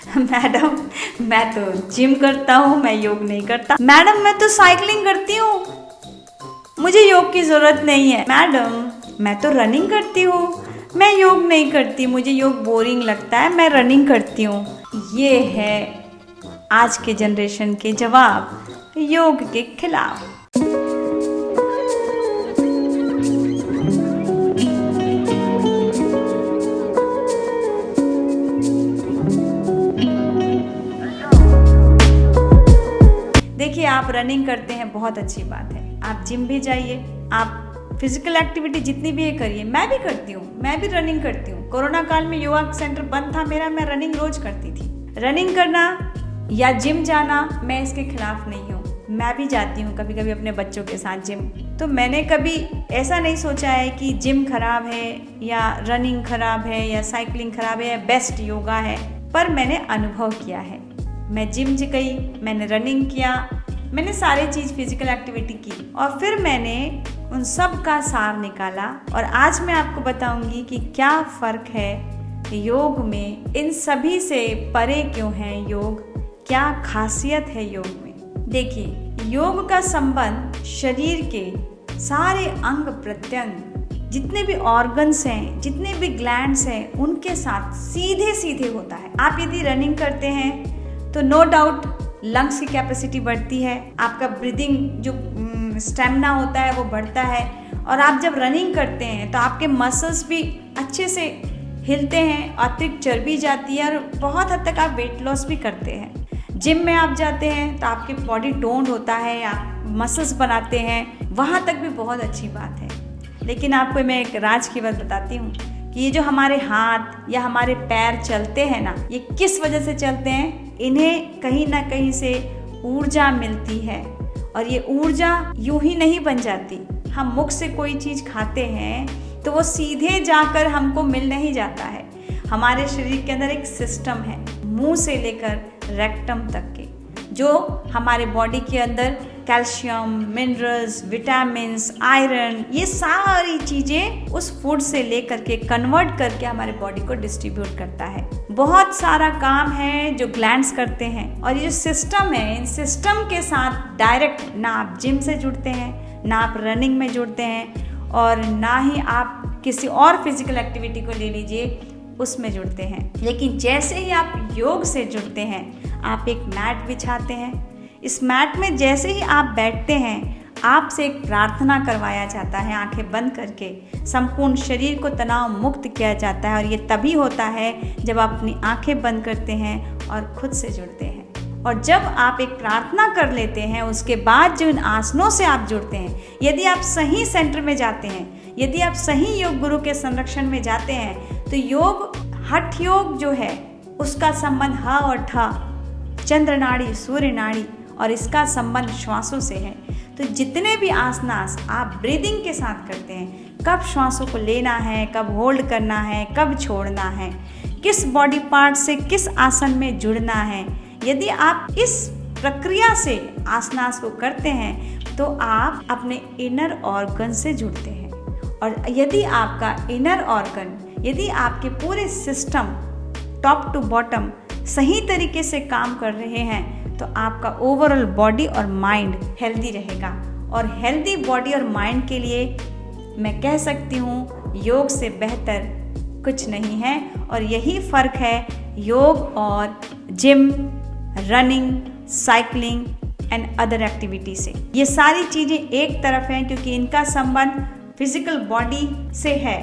Madam, मैं तो gym करता हूँ, मैं योग नहीं करता। मैडम, मैं तो साइकिलिंग करती हूँ, मुझे योग की ज़रूरत नहीं है। मैडम, मैं तो रनिंग करती हूँ, मैं योग नहीं करती, मुझे योग बोरिंग लगता है, मैं रनिंग करती हूँ। ये है आज के जनरेशन के जवाब योग के खिलाफ। देखिए, आप रनिंग करते हैं, बहुत अच्छी बात है। आप जिम भी जाइए, आप फिजिकल एक्टिविटी जितनी भी है करिए। मैं भी करती हूँ, मैं भी रनिंग करती हूँ। कोरोना काल में योगा सेंटर बंद था मेरा, मैं रनिंग रोज करती थी। रनिंग करना या जिम जाना, मैं इसके खिलाफ नहीं हूँ। मैं भी जाती हूँ कभी कभी अपने बच्चों के साथ जिम। तो मैंने कभी ऐसा नहीं सोचा है कि जिम खराब है या रनिंग खराब है या साइकिलिंग खराब है या बेस्ट योगा है, पर मैंने अनुभव किया है। मैं जिम गई, मैंने रनिंग किया, मैंने सारी चीज़ फिजिकल एक्टिविटी की और फिर मैंने उन सब का सार निकाला और आज मैं आपको बताऊंगी कि क्या फ़र्क है योग में, इन सभी से परे क्यों है योग, क्या खासियत है योग में। देखिए, योग का संबंध शरीर के सारे अंग प्रत्यंग, जितने भी ऑर्गन्स हैं, जितने भी ग्लैंड्स हैं, उनके साथ सीधे सीधे होता है। आप यदि रनिंग करते हैं तो नो डाउट लंग्स की कैपेसिटी बढ़ती है, आपका ब्रीदिंग जो स्टेमिना होता है वो बढ़ता है और आप जब रनिंग करते हैं तो आपके मसल्स भी अच्छे से हिलते हैं, अतिरिक्त चर्बी जाती है और बहुत हद तक आप वेट लॉस भी करते हैं। जिम में आप जाते हैं तो आपकी बॉडी टोन्ड होता है, आप मसल्स बनाते हैं, वहाँ तक भी बहुत अच्छी बात है। लेकिन आपको मैं एक राज की बात बताती हूँ कि ये जो हमारे हाथ या हमारे पैर चलते हैं ना, ये किस वजह से चलते हैं। इन्हें कहीं ना कहीं से ऊर्जा मिलती है और ये ऊर्जा यूं ही नहीं बन जाती। हम मुख से कोई चीज़ खाते हैं तो वो सीधे जाकर हमको मिल नहीं जाता है। हमारे शरीर के अंदर एक सिस्टम है, मुंह से लेकर रेक्टम तक के, जो हमारे बॉडी के अंदर कैल्शियम, मिनरल्स, विटामिन्स, आयरन, ये सारी चीज़ें उस फूड से लेकर के कन्वर्ट करके हमारे बॉडी को डिस्ट्रीब्यूट करता है। बहुत सारा काम है जो ग्लैंड्स करते हैं और ये सिस्टम है, इन सिस्टम के साथ डायरेक्ट ना आप जिम से जुड़ते हैं, ना आप रनिंग में जुड़ते हैं और ना ही आप किसी और फिजिकल एक्टिविटी को ले लीजिए उसमें जुड़ते हैं। लेकिन जैसे ही आप योग से जुड़ते हैं, आप एक मैट बिछाते हैं, इस मैट में जैसे ही आप बैठते हैं, आपसे एक प्रार्थना करवाया जाता है, आंखें बंद करके संपूर्ण शरीर को तनाव मुक्त किया जाता है और ये तभी होता है जब आप अपनी आंखें बंद करते हैं और खुद से जुड़ते हैं। और जब आप एक प्रार्थना कर लेते हैं, उसके बाद जो इन आसनों से आप जुड़ते हैं, यदि आप सही सेंटर में जाते हैं, यदि आप सही योग गुरु के संरक्षण में जाते हैं, तो योग, हठ योग जो है उसका संबंध ह और ठ, चंद्र नाड़ी, सूर्य नाड़ी, और इसका संबंध श्वासों से है। तो जितने भी आसनास आप ब्रीदिंग के साथ करते हैं, कब श्वासों को लेना है, कब होल्ड करना है, कब छोड़ना है, किस बॉडी पार्ट से किस आसन में जुड़ना है, यदि आप इस प्रक्रिया से आसनास को करते हैं तो आप अपने इनर ऑर्गन से जुड़ते हैं। और यदि आपका इनर ऑर्गन, यदि आपके पूरे सिस्टम टॉप टू बॉटम सही तरीके से काम कर रहे हैं, तो आपका ओवरऑल बॉडी और माइंड हेल्दी रहेगा। और हेल्दी बॉडी और माइंड के लिए मैं कह सकती हूँ योग से बेहतर कुछ नहीं है। और यही फ़र्क है योग और gym, running, cycling and other activity से। ये सारी चीज़ें एक तरफ हैं क्योंकि इनका संबंध फिजिकल बॉडी से है,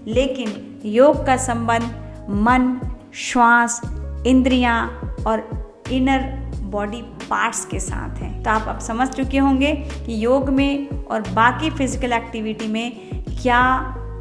लेकिन योग का संबंध मन, श्वास, इंद्रियां और इनर बॉडी पार्ट्स के साथ है। तो आप अब समझ चुके होंगे कि योग में और बाकी फिजिकल एक्टिविटी में क्या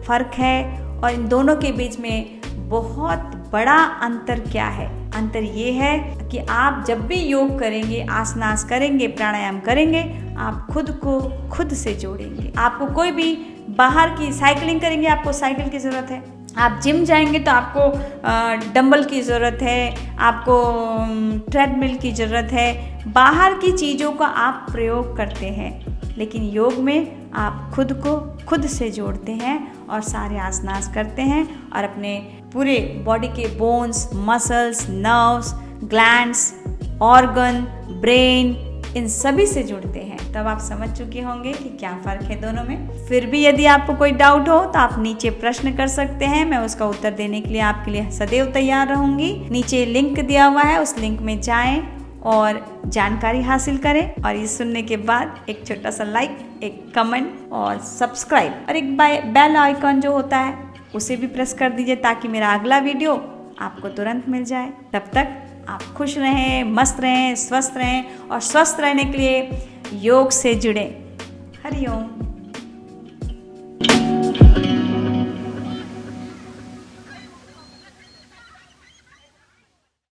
फ़र्क है और इन दोनों के बीच में बहुत बड़ा अंतर क्या है। अंतर ये है कि आप जब भी योग करेंगे, आसनास करेंगे, प्राणायाम करेंगे, आप खुद को खुद से जोड़ेंगे। आपको कोई भी बाहर की साइकिलिंग करेंगे, आपको साइकिल की ज़रूरत है। आप जिम जाएंगे तो आपको डंबल की ज़रूरत है, आपको ट्रेडमिल की ज़रूरत है। बाहर की चीज़ों का आप प्रयोग करते हैं, लेकिन योग में आप खुद को खुद से जोड़ते हैं और सारे आसनास करते हैं और अपने पूरे बॉडी के bones, muscles, nerves glands, organ, brain, इन सभी से जुड़ते हैं। तब आप समझ चुके होंगे कि क्या फ़र्क है दोनों में। फिर भी यदि आपको कोई डाउट हो तो आप नीचे प्रश्न कर सकते हैं, मैं उसका उत्तर देने के लिए आपके लिए सदैव तैयार रहूँगी। नीचे लिंक दिया हुआ है, उस लिंक में जाएं और जानकारी हासिल करें। और ये सुनने के बाद एक छोटा सा लाइक, एक कमेंट और सब्सक्राइब और एक बेल आइकॉन जो होता है उसे भी प्रेस कर दीजिए ताकि मेरा अगला वीडियो आपको तुरंत मिल जाए। तब तक आप खुश रहें, मस्त रहें, स्वस्थ रहें और स्वस्थ रहने के लिए योग से जुड़ें। हरि ओम।